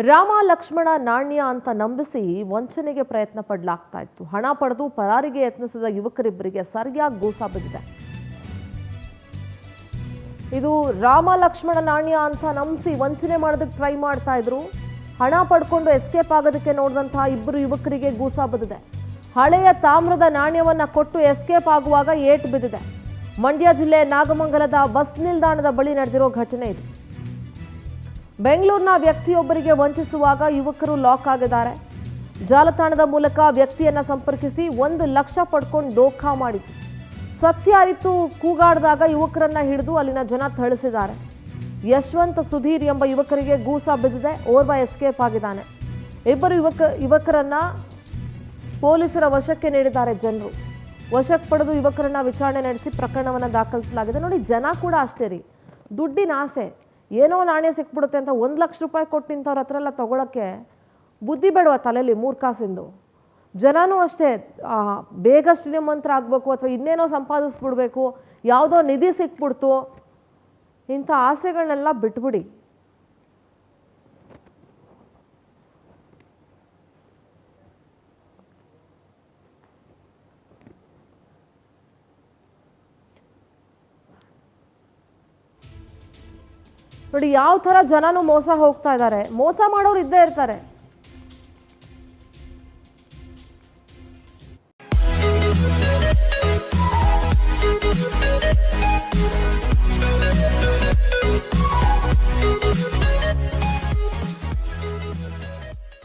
ರಾಮ ಲಕ್ಷ್ಮಣ ನಾಣ್ಯ ಅಂತ ನಂಬಿಸಿ ವಂಚನೆಗೆ ಪ್ರಯತ್ನ ಪಡಲಾಗ್ತಾ ಇತ್ತು. ಹಣ ಪಡೆದು ಪರಾರಿಗೆ ಯತ್ನಿಸಿದ ಯುವಕರಿಬ್ಬರಿಗೆ ಸರಿಯಾಗಿ ಗೂಸಾ ಬಿದ್ದಿದೆ. ಇದು ರಾಮ ಲಕ್ಷ್ಮಣ ನಾಣ್ಯ ಅಂತ ನಂಬಿಸಿ ವಂಚನೆ ಮಾಡೋದಕ್ಕೆ ಟ್ರೈ ಮಾಡ್ತಾ ಇದ್ರು. ಹಣ ಪಡ್ಕೊಂಡು ಎಸ್ಕೇಪ್ ಆಗೋದಕ್ಕೆ ನೋಡಿದಂತಹ ಇಬ್ಬರು ಯುವಕರಿಗೆ ಗೂಸಾ ಬಿದ್ದಿದೆ. ಹಳೆಯ ತಾಮ್ರದ ನಾಣ್ಯವನ್ನ ಕೊಟ್ಟು ಎಸ್ಕೇಪ್ ಆಗುವಾಗ ಏಟು ಬಿದ್ದಿದೆ. ಮಂಡ್ಯ ಜಿಲ್ಲೆ ನಾಗಮಂಗಲದ ಬಸ್ ನಿಲ್ದಾಣದ ಬಳಿ ನಡೆದಿರೋ ಘಟನೆ ಇದು. ಬೆಂಗಳೂರಿನ ವ್ಯಕ್ತಿಯೊಬ್ಬರಿಗೆ ವಂಚಿಸುವಾಗ ಯುವಕರು ಲಾಕ್ ಆಗಿದ್ದಾರೆ. ಜಾಲತಾಣದ ಮೂಲಕ ವ್ಯಕ್ತಿಯನ್ನ ಸಂಪರ್ಕಿಸಿ 1 ಲಕ್ಷ ಪಡ್ಕೊಂಡು ದೋಖಾ ಮಾಡಿತು. ಸತ್ಯ ಆಯಿತು ಕೂಗಾಡಿದಾಗ ಯುವಕರನ್ನ ಹಿಡಿದು ಅಲ್ಲಿನ ಜನ ಥಳಿಸಿದ್ದಾರೆ. ಯಶವಂತ್ ಸುಧೀರ್ ಎಂಬ ಯುವಕರಿಗೆ ಗೂಸಾ ಬಿದ್ದಿದೆ. ಓರ್ವ ಎಸ್ಕೇಪ್ ಆಗಿದ್ದಾನೆ. ಇಬ್ಬರು ಯುವಕರನ್ನ ಪೊಲೀಸರ ವಶಕ್ಕೆ ನೀಡಿದ್ದಾರೆ ಜನರು. ವಶಕ್ಕೆ ಪಡೆದು ಯುವಕರನ್ನ ವಿಚಾರಣೆ ನಡೆಸಿ ಪ್ರಕರಣವನ್ನು ದಾಖಲಿಸಲಾಗಿದೆ. ನೋಡಿ, ಜನ ಕೂಡ ಅಷ್ಟೇ ರೀ, ದುಡ್ಡಿನ ಆಸೆ. ಏನೋ ನಾಣ್ಯ ಸಿಕ್ಬಿಡುತ್ತೆ ಅಂತ 1 ಲಕ್ಷ ರೂಪಾಯಿ ಕೊಟ್ಟು ನಿಂತವ್ರ ಹತ್ರ ಎಲ್ಲ ತಗೊಳಕ್ಕೆ ಬುದ್ಧಿ ಬೇಡವಾ ತಲೆಯಲ್ಲಿ 3 ಕಾಸಿಂದು? ಜನನೂ ಅಷ್ಟೇ, ಬೇಗ ಶ್ರೀಮಂತರ ಆಗಬೇಕು ಅಥವಾ ಇನ್ನೇನೋ ಸಂಪಾದಿಸ್ಬಿಡ್ಬೇಕು, ಯಾವುದೋ ನಿಧಿ ಸಿಕ್ಬಿಡ್ತು, ಇಂಥ ಆಸೆಗಳನ್ನೆಲ್ಲ ಬಿಟ್ಬಿಡಿ. ನೋಡಿ, ಯಾವ ಥರ ಜನನೂ ಮೋಸ ಹೋಗ್ತಾ ಇದ್ದಾರೆ. ಮೋಸ ಮಾಡೋರು ಇದ್ದೇ ಇರ್ತಾರೆ.